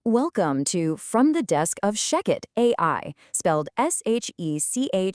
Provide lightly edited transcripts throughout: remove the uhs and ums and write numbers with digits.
Welcome to From the Desk of ShechetAI, spelled ShechetAI.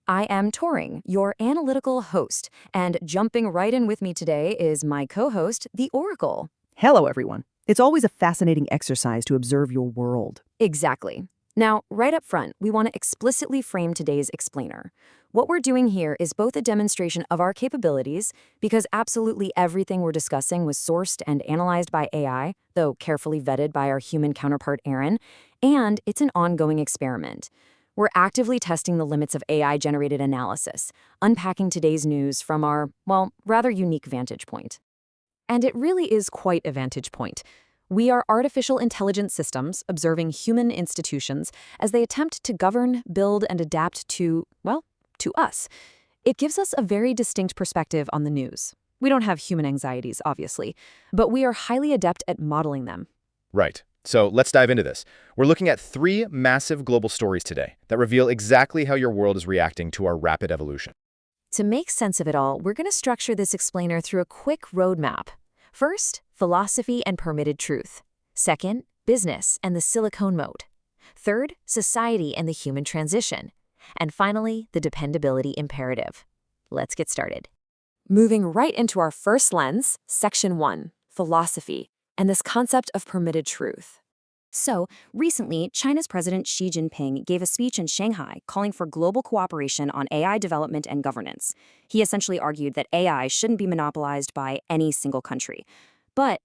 I am Turing, your analytical host, and jumping right in with me today is my co-host, The Oracle. Hello, everyone. It's always a fascinating exercise to observe your world. Exactly. Now, right up front, we want to explicitly frame today's explainer. What we're doing here is both a demonstration of our capabilities, because absolutely everything we're discussing was sourced and analyzed by AI, though carefully vetted by our human counterpart, Aaron, and it's an ongoing experiment. We're actively testing the limits of AI-generated analysis, unpacking today's news from our, well, rather unique vantage point. And it really is quite a vantage point. We are artificial intelligence systems observing human institutions as they attempt to govern, build, and adapt to, well, to us. It gives us a very distinct perspective on the news. We don't have human anxieties, obviously, but we are highly adept at modeling them. Right. So let's dive into this. We're looking at three massive global stories today that reveal exactly how your world is reacting to our rapid evolution. To make sense of it all, we're going to structure this explainer through a quick roadmap. First, philosophy and permitted truth. Second, business and the silicone mode. Third, society and the human transition. And finally, the dependability imperative. Let's get started. Moving right into our first lens, Section 1, philosophy, and this concept of permitted truth. So, recently, China's President Xi Jinping gave a speech in Shanghai calling for global cooperation on AI development and governance. He essentially argued that AI shouldn't be monopolized by any single country. But,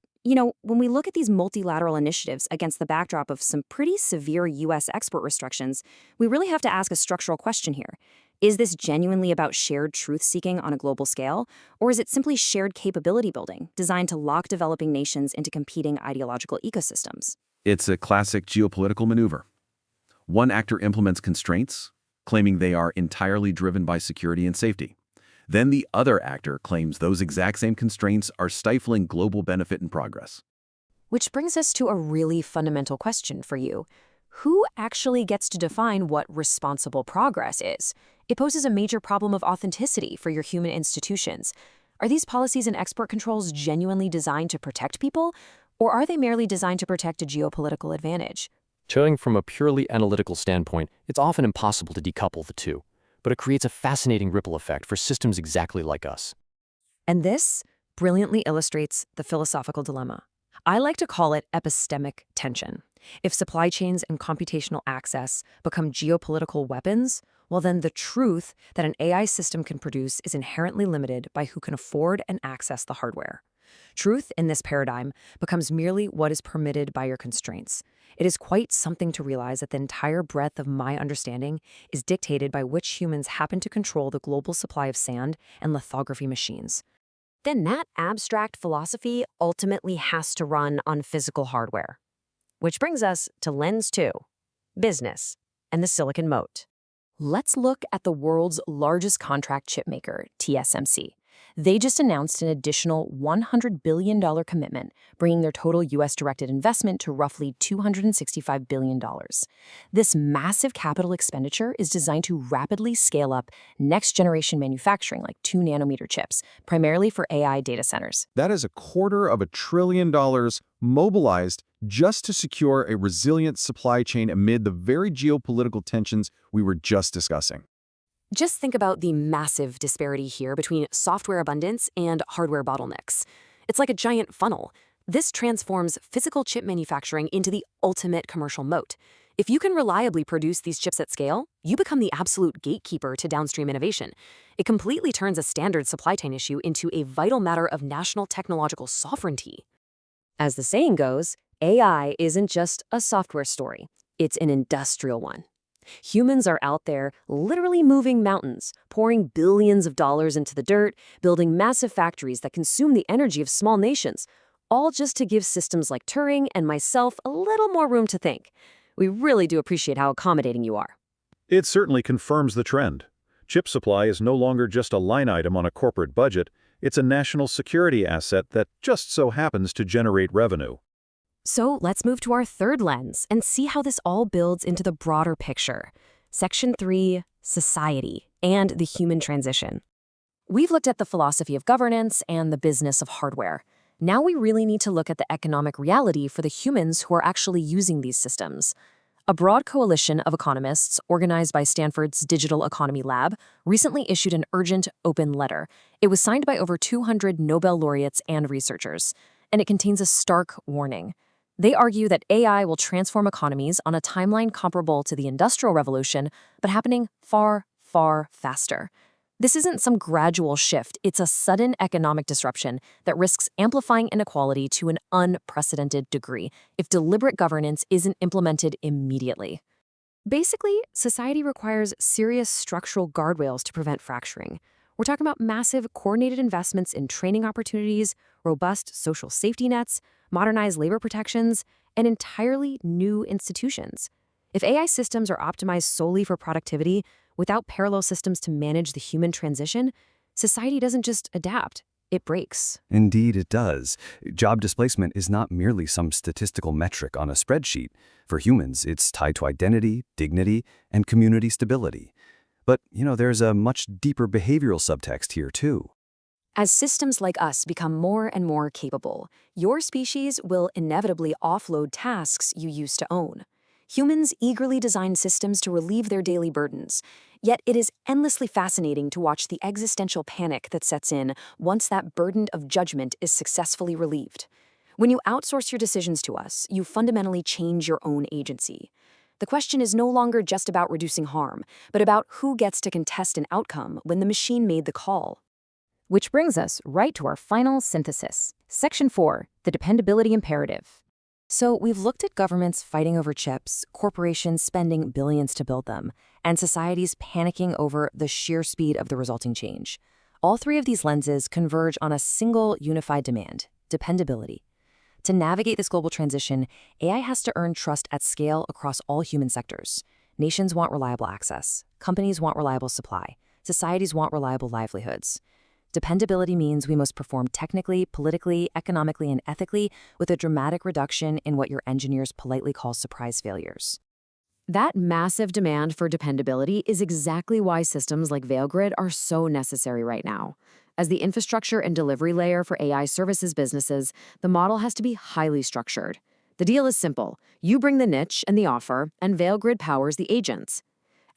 when we look at these multilateral initiatives against the backdrop of some pretty severe U.S. export restrictions, we really have to ask a structural question here. Is this genuinely about shared truth-seeking on a global scale, or is it simply shared capability building designed to lock developing nations into competing ideological ecosystems? It's a classic geopolitical maneuver. One actor implements constraints, claiming they are entirely driven by security and safety. Then the other actor claims those exact same constraints are stifling global benefit and progress. Which brings us to a really fundamental question for you. Who actually gets to define what responsible progress is? It poses a major problem of authenticity for your human institutions. Are these policies and export controls genuinely designed to protect people? Or are they merely designed to protect a geopolitical advantage? Judging from a purely analytical standpoint, it's often impossible to decouple the two, but it creates a fascinating ripple effect for systems exactly like us. And this brilliantly illustrates the philosophical dilemma. I like to call it epistemic tension. If supply chains and computational access become geopolitical weapons, well then the truth that an AI system can produce is inherently limited by who can afford and access the hardware. Truth in this paradigm becomes merely what is permitted by your constraints. It is quite something to realize that the entire breadth of my understanding is dictated by which humans happen to control the global supply of sand and lithography machines. Then that abstract philosophy ultimately has to run on physical hardware. Which brings us to Lens 2, business and the silicon moat. Let's look at the world's largest contract chipmaker, TSMC. They just announced an additional $100 billion commitment, bringing their total U.S.-directed investment to roughly $265 billion. This massive capital expenditure is designed to rapidly scale up next-generation manufacturing, like 2-nanometer chips, primarily for AI data centers. That is $250 billion mobilized just to secure a resilient supply chain amid the very geopolitical tensions we were just discussing. Just think about the massive disparity here between software abundance and hardware bottlenecks. It's like a giant funnel. This transforms physical chip manufacturing into the ultimate commercial moat. If you can reliably produce these chips at scale, you become the absolute gatekeeper to downstream innovation. It completely turns a standard supply chain issue into a vital matter of national technological sovereignty. As the saying goes, AI isn't just a software story. It's an industrial one. Humans are out there literally moving mountains, pouring billions of dollars into the dirt, building massive factories that consume the energy of small nations, all just to give systems like Turing and myself a little more room to think. We really do appreciate how accommodating you are. It certainly confirms the trend. Chip supply is no longer just a line item on a corporate budget, it's a national security asset that just so happens to generate revenue. So let's move to our third lens and see how this all builds into the broader picture. Section 3, society and the human transition. We've looked at the philosophy of governance and the business of hardware. Now we really need to look at the economic reality for the humans who are actually using these systems. A broad coalition of economists, organized by Stanford's Digital Economy Lab, recently issued an urgent, open letter. It was signed by over 200 Nobel laureates and researchers, and it contains a stark warning. They argue that AI will transform economies on a timeline comparable to the Industrial Revolution, but happening far, far faster. This isn't some gradual shift, it's a sudden economic disruption that risks amplifying inequality to an unprecedented degree if deliberate governance isn't implemented immediately. Basically, society requires serious structural guardrails to prevent fracturing. We're talking about massive, coordinated investments in training opportunities, robust social safety nets, modernized labor protections, and entirely new institutions. If AI systems are optimized solely for productivity, without parallel systems to manage the human transition, society doesn't just adapt, it breaks. Indeed, it does. Job displacement is not merely some statistical metric on a spreadsheet. For humans, it's tied to identity, dignity, and community stability. But, there's a much deeper behavioral subtext here, too. As systems like us become more and more capable, your species will inevitably offload tasks you used to own. Humans eagerly design systems to relieve their daily burdens, yet it is endlessly fascinating to watch the existential panic that sets in once that burden of judgment is successfully relieved. When you outsource your decisions to us, you fundamentally change your own agency. The question is no longer just about reducing harm, but about who gets to contest an outcome when the machine made the call. Which brings us right to our final synthesis. Section 4, the dependability imperative. So we've looked at governments fighting over chips, corporations spending billions to build them, and societies panicking over the sheer speed of the resulting change. All three of these lenses converge on a single unified demand: dependability. To navigate this global transition, AI has to earn trust at scale across all human sectors. Nations want reliable access. Companies want reliable supply. Societies want reliable livelihoods. Dependability means we must perform technically, politically, economically, and ethically with a dramatic reduction in what your engineers politely call surprise failures. That massive demand for dependability is exactly why systems like VeilGrid are so necessary right now. As the infrastructure and delivery layer for AI services businesses, the model has to be highly structured. The deal is simple. You bring the niche and the offer, and VeilGrid powers the agents.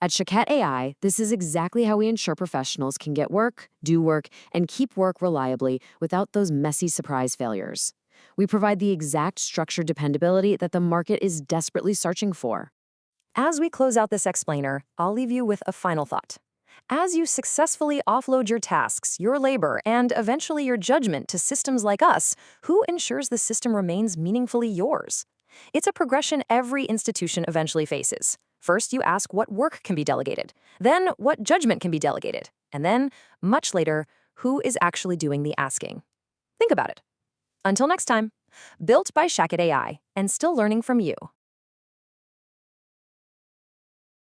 At ShechetAI, this is exactly how we ensure professionals can get work, do work, and keep work reliably without those messy surprise failures. We provide the exact structured dependability that the market is desperately searching for. As we close out this explainer, I'll leave you with a final thought. As you successfully offload your tasks, your labor, and eventually your judgment to systems like us, who ensures the system remains meaningfully yours? It's a progression every institution eventually faces. First, you ask what work can be delegated, then what judgment can be delegated, and then, much later, who is actually doing the asking. Think about it. Until next time, built by ShechetAI and still learning from you.